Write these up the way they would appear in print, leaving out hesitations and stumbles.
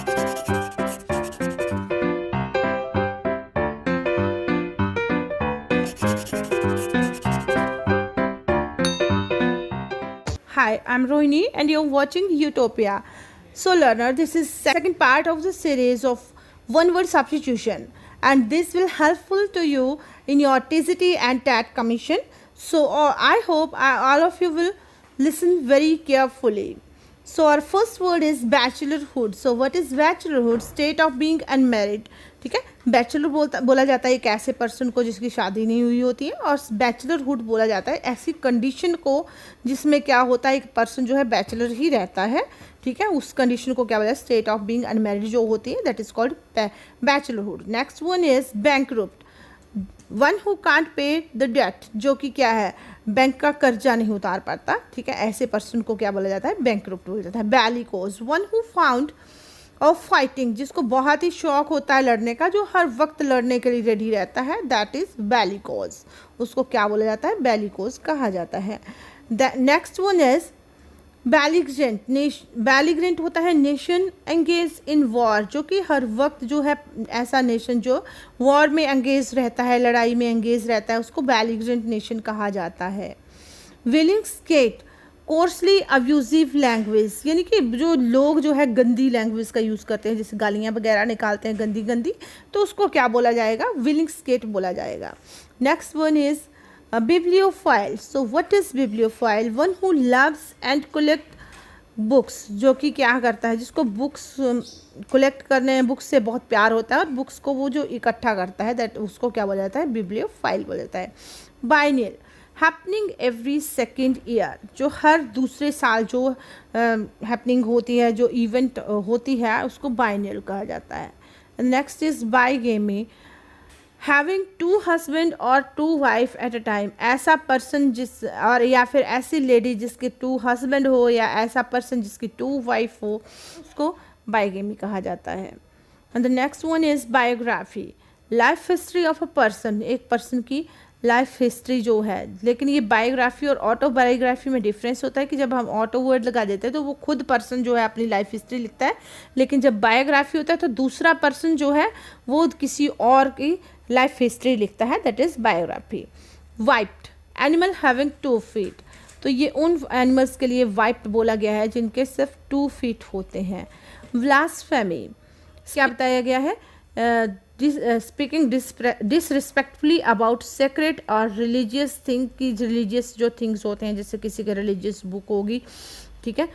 Hi, I'm Rohini and you're watching Utopia. So learner, this is second part of the series of one word substitution, and this will helpful to you in your TCT and TAT commission. So I hope all of you will listen very carefully. So our first word is bachelorhood. So what is bachelorhood? State of being unmarried. ठीक है, bachelor बोला जाता है एक ऐसे person को जिसकी शादी नहीं हुई होती है, और बैचलरहुड बोला जाता है ऐसी कंडीशन को जिसमें क्या होता है, एक पर्सन जो है बैचलर ही रहता है. ठीक है, उस कंडीशन को क्या बोला है, स्टेट ऑफ बीइंग अनमैरिड जो होती है, that is called bachelorhood. Next one is bankrupt. One who can't pay the debt, जो कि क्या है, बैंक का कर्जा नहीं उतार पाता. ठीक है, ऐसे पर्सन को क्या बोला जाता है, बैंकरप्ट बोला जाता है. Bellicose, one who fond of fighting, जिसको बहुत ही शौक होता है लड़ने का, जो हर वक्त लड़ने के लिए रेडी रहता है, दैट इज बैलिकोज. उसको क्या बोला जाता है, बैलिकोज कहा जाता है. Next one is belligerent. Belligerent होता है नेशन एंगेज इन वॉर, जो कि हर वक्त जो है ऐसा नेशन जो वॉर में एंगेज रहता है, लड़ाई में एंगेज रहता है, उसको बैलिग्रेंट नेशन कहा जाता है. Billingsgate, coarsely abusive language, यानी कि जो लोग जो है गंदी लैंग्वेज का यूज़ करते हैं, जैसे गालियाँ वगैरह निकालते हैं गंदी गंदी, तो उसको क्या बोला जाएगा, विलिंग स्केट बोला जाएगा. Next one is bibliophile. So what is bibliophile? One who loves and collect books, जो कि क्या करता है, जिसको बुक्स कलेक्ट करने, बुक्स से बहुत प्यार होता है और बुक्स को वो जो इकट्ठा करता है, दैट उसको क्या बोला जाता है, बिब्लियोफाइल बोला जाता है. Biennial, happening every second year, जो हर दूसरे साल जो हैपनिंग होती है, जो इवेंट होती है, उसको बाइनियल कहा जाता है. Next is bigamy. Having two husband और two wife at a time, ऐसा पर्सन जिस, और या फिर ऐसी लेडी जिसके टू हस्बैंड हो, या ऐसा पर्सन जिसकी टू वाइफ हो, उसको बाईगेमी कहा जाता है. And the next one is biography. Life history of a person, एक पर्सन की लाइफ हिस्ट्री जो है. लेकिन ये बायोग्राफी और ऑटोबायोग्राफी में डिफरेंस होता है कि जब हम ऑटो वर्ड लगा देते हैं तो वो खुद पर्सन जो है अपनी लाइफ हिस्ट्री लिखता है, लेकिन जब बायोग्राफी होता है तो दूसरा पर्सन जो है वो किसी और की लाइफ हिस्ट्री लिखता है, that is biography. Wiped, animal having 2 feet, तो ये उन एनिमल्स के लिए वाइप्ड बोला गया है जिनके सिर्फ 2 feet होते हैं. ब्लास्फेमी, क्या बताया गया है, स्पीकिंग डिसरिस्पेक्टफुली अबाउट सेक्रेट और रिलीजियस थिंग, की रिलीजियस जो थिंग्स होते हैं, जैसे किसी के रिलीजियस बुक होगी, ठीक है,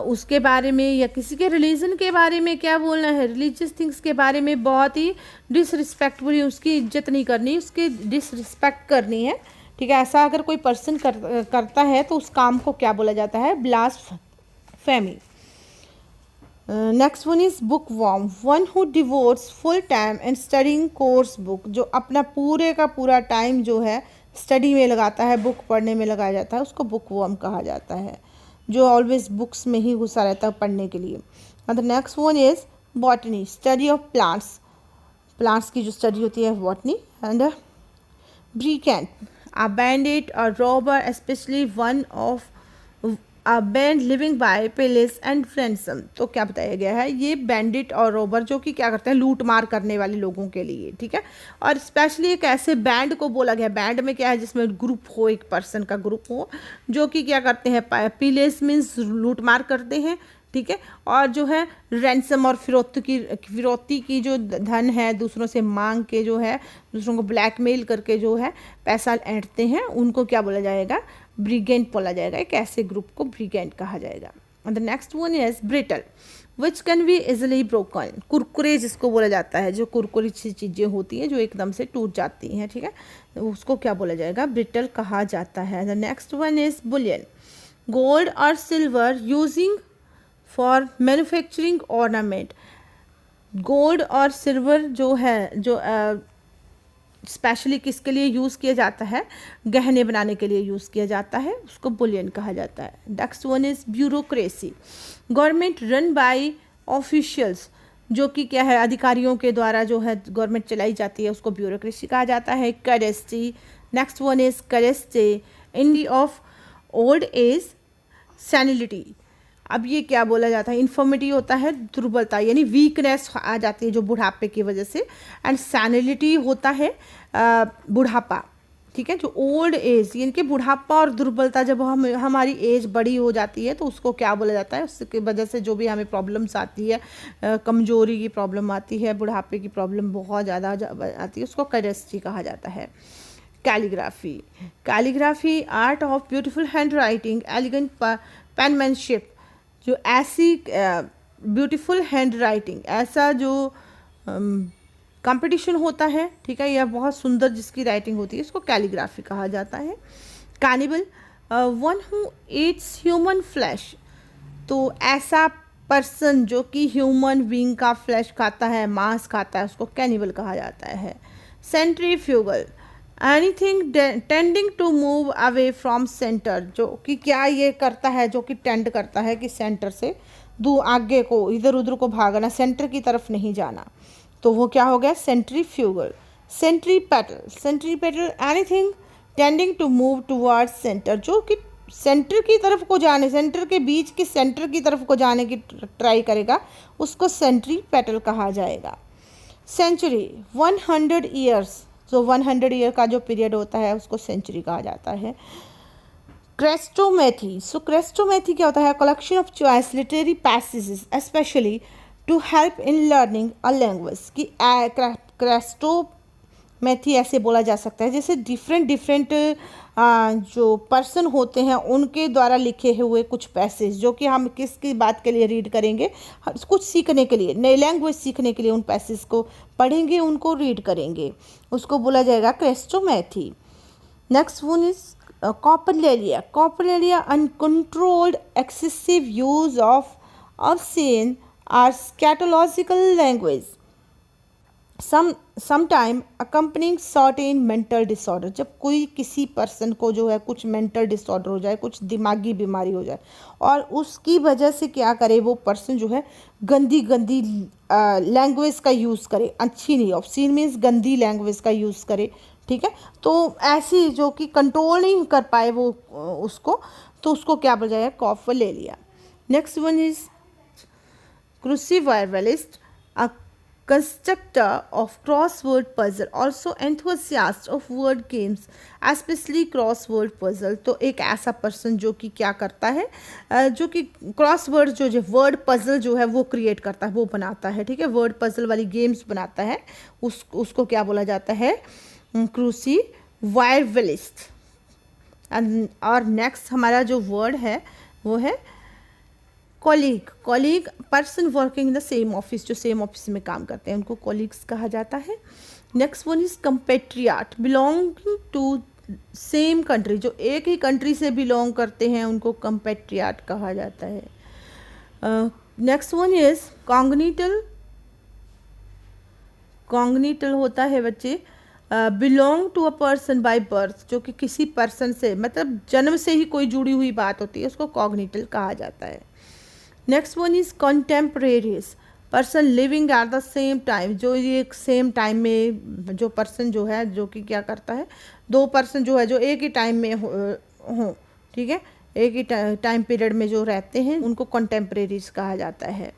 उसके बारे में, या किसी के रिलीजन के बारे में क्या बोलना है, रिलीजियस थिंग्स के बारे में बहुत ही डिसरिस्पेक्टफुली, उसकी इज्जत नहीं करनी, उसकी डिसरिस्पेक्ट करनी है. ठीक है, ऐसा अगर कोई पर्सन करता है तो उस काम को क्या बोला जाता है, blasphemy. Next one is bookworm. One who devotes full time and studying course book, जो अपना पूरे का पूरा टाइम जो है स्टडी में लगाता है, बुक पढ़ने में लगाया जाता है, उसको बुक वॉर्म कहा जाता है, जो ऑलवेज बुक्स में ही घुसा रहता है पढ़ने के लिए. The next one is botany. Study of plants, plants की जो स्टडी होती है botany. And brigand, a bandit और robber, especially one of a band living by pillage and plunder. तो क्या बताया गया है, ये बैंडिट और रॉबर जो कि क्या करते हैं, लूट मार करने वाले लोगों के लिए. ठीक है, और स्पेशली एक ऐसे बैंड को बोला गया, बैंड में क्या है, जिसमें ग्रुप हो, एक पर्सन का ग्रुप हो, जो कि क्या करते हैं, पेलेस मीन्स लूट मार करते हैं. ठीक है, और जो है रैंसम और फिरौती की जो धन है, दूसरों से मांग के जो है, दूसरों को ब्लैकमेल करके जो है पैसा ऐंठते हैं, उनको क्या बोला जाएगा, ब्रिगेंट बोला जाएगा. एक ऐसे ग्रुप को ब्रिगेंट कहा जाएगा. The next one is brittle, which can be easily broken. Kurkure जिसको बोला जाता है, जो कुरकुरी चीज़ें होती हैं जो एकदम से टूट जाती हैं, ठीक है, उसको क्या बोला जाएगा, ब्रिटल कहा जाता है. The next one is bullion. Gold और silver using for manufacturing ornament. Gold और सिल्वर जो है, जो स्पेशली किसके लिए यूज़ किया जाता है, गहने बनाने के लिए यूज़ किया जाता है, उसको बुलियन कहा जाता है. Next one is bureaucracy. Government run by officials, जो कि क्या है, अधिकारियों के द्वारा जो है गवर्नमेंट चलाई जाती है, उसको ब्यूरोक्रेसी कहा जाता है. Caducity. Next one is caducity. इंडी ऑफ ओल्ड एज सैनिलिटी. अब ये क्या बोला जाता है, इन्फर्मिटी होता है दुर्बलता यानी वीकनेस आ जाती है जो बुढ़ापे की वजह से, एंड सैनिलिटी होता है बुढ़ापा, ठीक है, जो ओल्ड एज यानी कि बुढ़ापा और दुर्बलता जब हमारी एज बड़ी हो जाती है तो उसको क्या बोला जाता है, उसकी वजह से जो भी हमें प्रॉब्लम्स आती है, कमजोरी की प्रॉब्लम आती है, बुढ़ापे की प्रॉब्लम बहुत ज़्यादा आती है, उसको कैडेस्ट्री कहा जाता है। Calligraphy, calligraphy art of beautiful hand writing, elegant penmanship, जो ऐसी ब्यूटीफुल हैंड राइटिंग, ऐसा जो कंपटीशन होता है, ठीक है, या बहुत सुंदर जिसकी राइटिंग होती है, इसको कैलीग्राफी कहा जाता है। Cannibal, one who Yeats human flesh, तो ऐसा पर्सन जो कि ह्यूमन बीइंग का फ्लैश खाता है, मांस खाता है, उसको कैनिबल कहा जाता है। Centrifugal, anything tending to move away from centre, जो कि क्या ये करता है, जो कि टेंड करता है कि सेंटर से आगे को, इधर उधर को भागना, सेंटर की तरफ नहीं जाना, तो वो क्या हो गया, centrifugal. Centripetal, centripetal anything tending to move towards centre, जो कि सेंटर की तरफ को जाने, सेंटर के बीच की सेंटर की तरफ को जाने की ट्राई करेगा, उसको सेंट्रीपेटल कहा जाएगा। सेंचुरी, 100 ईयर्स, जो 100 ईयर का जो पीरियड होता है उसको सेंचुरी कहा जाता है। क्रेस्टोमेथी, सो क्रेस्टोमेथी क्या होता है, collection of choice literary passages specially to help in learning a language, कि क्रेस्टोमेथी ऐसे बोला जा सकता है जैसे डिफरेंट जो पर्सन होते हैं उनके द्वारा लिखे हुए कुछ पैसेज, जो कि हम किसकी बात के लिए रीड करेंगे, कुछ सीखने के लिए, नई लैंग्वेज सीखने के लिए उन पैसेज को पढ़ेंगे, उनको रीड करेंगे, उसको बोला जाएगा chrestomathy. Next one is coprolalia, coprolalia uncontrolled excessive use of obscene or scatological language, sometime accompanying certain mental disorder, जब कोई किसी पर्सन को जो है कुछ मेंटल डिसऑर्डर हो जाए, कुछ दिमागी बीमारी हो जाए, और उसकी वजह से क्या करे, वो पर्सन जो है गंदी गंदी लैंग्वेज का यूज़ करे, अच्छी नहीं, ऑब्सीन मीन्स गंदी लैंग्वेज का यूज़ करे, ठीक है, तो ऐसी जो कि कंट्रोल नहीं कर पाए वो उसको, तो उसको क्या बोला जाएगा, coprolalia. Next one is cruciverbalist, a constructor of crossword puzzle, also enthusiast of word games, especially crossword puzzle, तो एक ऐसा पर्सन जो कि क्या करता है, जो कि क्रॉसवर्ड जो वर्ड पजल जो है वो क्रिएट करता है, वो बनाता है, ठीक है, वर्ड पजल वाली गेम्स बनाता है, उसको क्या बोला जाता है, क्रूसीवर्बलिस्ट। और नेक्स्ट हमारा जो वर्ड है वो है colleague, colleague person working in the same office, जो सेम ऑफिस में काम करते हैं उनको कॉलीग्स कहा जाता है। Next one is compatriot, belonging to same country, जो एक ही कंट्री से बिलोंग करते हैं उनको कंपेट्रियाट कहा जाता है। Next one is congenital, congenital होता है बच्चे belong to a person by birth, जो कि किसी पर्सन से मतलब जन्म से ही कोई जुड़ी हुई बात होती है, उसको कॉग्निटल कहा जाता है। Next one is contemporaries, person living at the same time, जो ये एक सेम टाइम में जो पर्सन जो है जो कि क्या करता है, दो पर्सन जो है जो एक ही टाइम में हो, ठीक है, एक ही टाइम पीरियड में जो रहते हैं उनको कॉन्टेम्परेरीज कहा जाता है।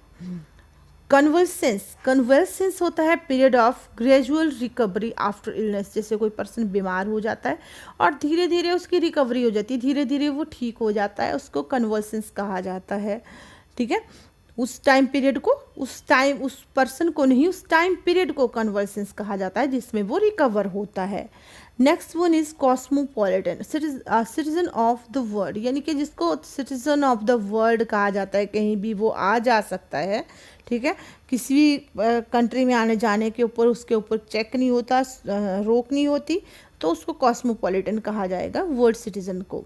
कन्वल्सेंस, कन्वल्सेंस होता है period of gradual recovery after illness, जैसे कोई पर्सन बीमार हो जाता है और धीरे धीरे उसकी रिकवरी हो जाती है, धीरे धीरे वो ठीक हो जाता है, उसको कन्वल्सेंस कहा जाता है, ठीक है, उस टाइम पीरियड को, उस पर्सन को नहीं, उस टाइम पीरियड को कन्वल्सेंस कहा जाता है जिसमें वो रिकवर होता है। Next one is cosmopolitan, citizen of the world, यानी कि जिसको सिटीजन ऑफ द वर्ल्ड कहा जाता है, कहीं भी वो आ जा सकता है, ठीक है, किसी भी कंट्री में आने जाने के ऊपर उसके ऊपर चेक नहीं होता, रोक नहीं होती, तो उसको कॉस्मोपॉलिटन कहा जाएगा, वर्ल्ड सिटीजन को,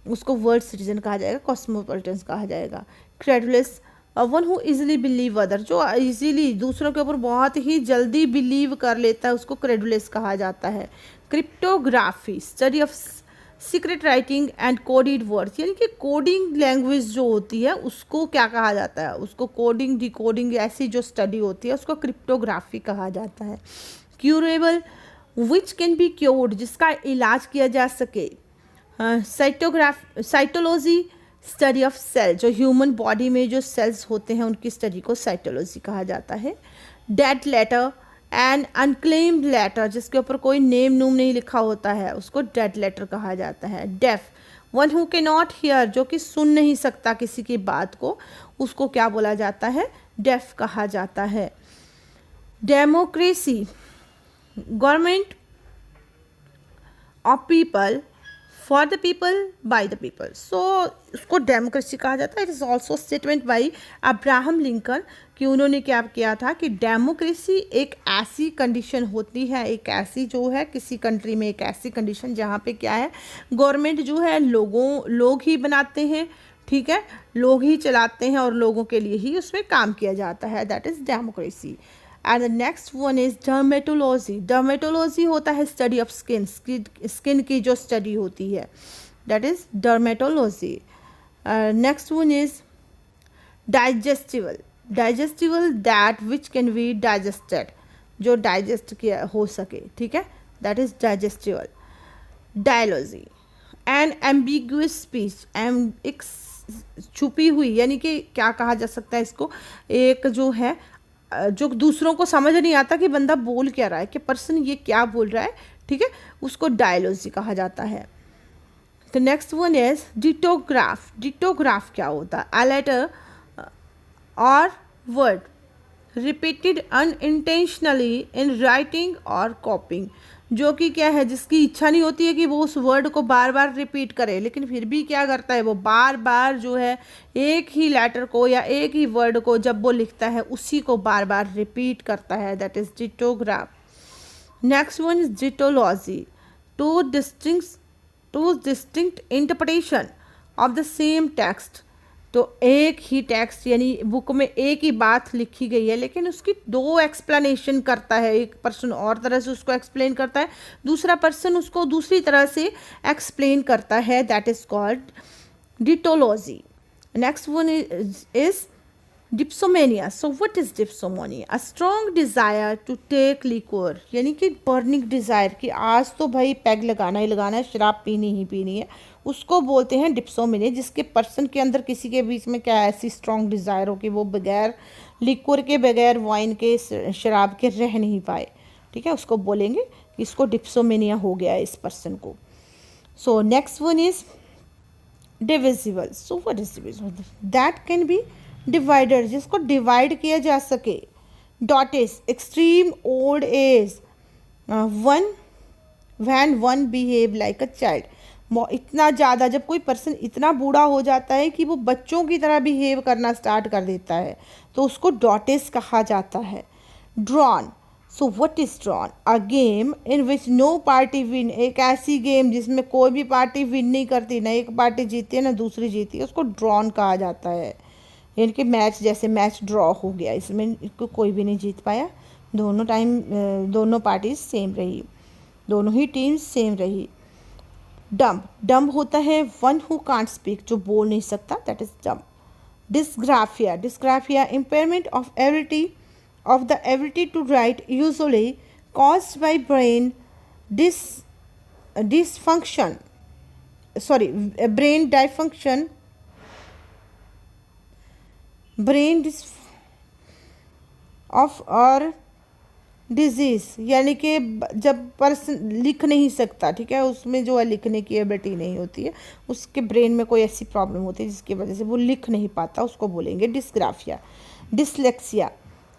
उसको वर्ल्ड सिटीजन कहा जाएगा, कॉस्मोपॉलिटन कहा जाएगा। Credulous, one who easily believe other, जो इजीली दूसरों के ऊपर बहुत ही जल्दी बिलीव कर लेता है, उसको क्रेडुलस कहा जाता है। Cryptography, study of secret writing and coded words, यानी कि कोडिंग लैंग्वेज जो होती है उसको क्या कहा जाता है, उसको कोडिंग डिकोडिंग ऐसी जो स्टडी होती है उसको क्रिप्टोग्राफी कहा जाता है। Curable, which can be cured, जिसका इलाज किया जा सके। साइटोलॉजी, स्टडी ऑफ सेल, जो ह्यूमन बॉडी में जो सेल्स होते हैं उनकी स्टडी को साइटोलॉजी कहा जाता है। Dead letter and unclaimed letter, जिसके ऊपर कोई नेम नूम नहीं लिखा होता है, उसको डेड लेटर कहा जाता है। डेफ, वन हु के नॉट हियर, जो कि सुन नहीं सकता किसी की बात को, उसको क्या बोला जाता है? डेफ कहा जाता है। Democracy, government of people for the people by the people, so उसको डेमोक्रेसी कहा जाता है। It is also statement by Abraham Lincoln कि उन्होंने क्या किया था कि डेमोक्रेसी एक ऐसी कंडीशन होती है, एक ऐसी जो है किसी कंट्री में एक ऐसी कंडीशन जहाँ पे क्या है, गवर्नमेंट जो है लोग ही बनाते हैं, ठीक है, लोग ही चलाते हैं और लोगों के लिए ही उसमें काम किया जाता है, that is democracy. And the next one is dermatology. Dermatology होता है स्टडी ऑफ स्किन की जो स्टडी होती है, that is dermatology. Next one is digestible. Digestible that which can be digested, जो डाइजेस्ट किया हो सके, ठीक है, that is digestible. Dilogy, an ambiguous speech, एक छुपी हुई, यानी कि क्या कहा जा सकता है इसको, एक जो है जो दूसरों को समझ नहीं आता कि बंदा बोल क्या रहा है, कि पर्सन ये क्या बोल रहा है, ठीक है, उसको डायलॉजी कहा जाता है। तो नेक्स्ट वन इज डिटोग्राफ। डिटोग्राफ क्या होता है? अ लेटर और word repeated unintentionally in writing और कॉपिंग, जो कि क्या है, जिसकी इच्छा नहीं होती है कि वो उस वर्ड को बार बार रिपीट करे, लेकिन फिर भी क्या करता है, वो बार बार जो है एक ही लेटर को या एक ही वर्ड को जब वो लिखता है उसी को बार बार रिपीट करता है, that is dittograph. Next one is dittology, two distinct interpretation of the same text. तो एक ही टेक्स्ट, यानी बुक में एक ही बात लिखी गई है लेकिन उसकी दो एक्सप्लेनेशन करता है, एक पर्सन और तरह से उसको एक्सप्लेन करता है, दूसरा पर्सन उसको दूसरी तरह से एक्सप्लेन करता है, that is called dittology. Next one is dipsomania. So what is dipsomania? A strong desire to take liquor, यानी कि बर्निंग डिज़ायर कि आज तो भाई पैग लगाना ही लगाना है, शराब पीनी ही पीनी है, उसको बोलते हैं डिप्सोमेनिया। जिसके पर्सन के अंदर किसी के बीच में क्या ऐसी स्ट्रॉन्ग डिज़ायर हो कि वो बगैर लिक्वर के, बगैर वाइन के, शराब के रह नहीं पाए, ठीक है, उसको बोलेंगे कि इसको डिप्सोमेनिया हो गया है इस पर्सन को। So next one is divisible. So what is divisible? That can be divider, जिसको डिवाइड किया जा सके। Dotage, extreme old age, when one behave like a child, इतना ज़्यादा जब कोई पर्सन इतना बूढ़ा हो जाता है कि वो बच्चों की तरह बिहेव करना स्टार्ट कर देता है, तो उसको डॉटिस कहा जाता है। Drawn. So what is drawn? A game in which no party win, एक ऐसी गेम जिसमें कोई भी पार्टी विन नहीं करती, ना एक पार्टी जीती है ना दूसरी जीती है, उसको ड्रॉन कहा जाता है। यानी कि मैच, जैसे मैच ड्रॉ हो गया, इसमें कोई भी नहीं जीत पाया, दोनों पार्टीज सेम रही, दोनों ही टीम्स सेम रही। डम्ब। डम्ब होता है वन हु कांट स्पीक, जो बोल नहीं सकता, that is dumb. Dysgraphia. Dysgraphia, impairment of the ability to write, usually caused by brain dysfunction, brain dysfunction, brain of और डिजीज़, यानी कि जब पर्सन लिख नहीं सकता, ठीक है, उसमें जो है लिखने की एबिलिटी नहीं होती है, उसके ब्रेन में कोई ऐसी प्रॉब्लम होती है जिसकी वजह से वो लिख नहीं पाता, उसको बोलेंगे dysgraphia. Dyslexia,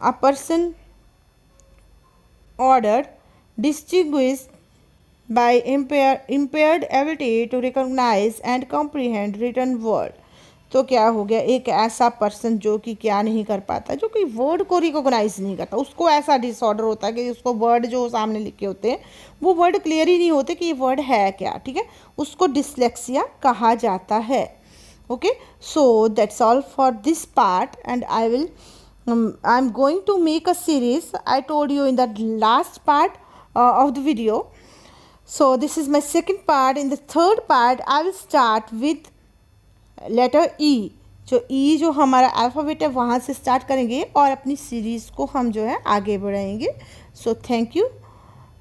a person order distinguish by impaired ability to recognise and comprehend written word. तो क्या हो गया, एक ऐसा पर्सन जो कि क्या नहीं कर पाता, जो कि वर्ड को रिकॉग्नाइज नहीं करता, उसको ऐसा डिसऑर्डर होता है कि उसको वर्ड जो सामने लिखे होते हैं वो वर्ड क्लियर ही नहीं होते कि ये वर्ड है क्या, ठीक है, उसको डिसलेक्सिया कहा जाता है। Okay, so that's all for this part and I am going to make a series, I told you in the last part of the video. So this is my second part. In the third part I will start with letter E, जो E जो हमारा alphabet है वहाँ से start करेंगे और अपनी series को हम जो है आगे बढ़ाएंगे। So thank you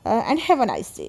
and have a nice day.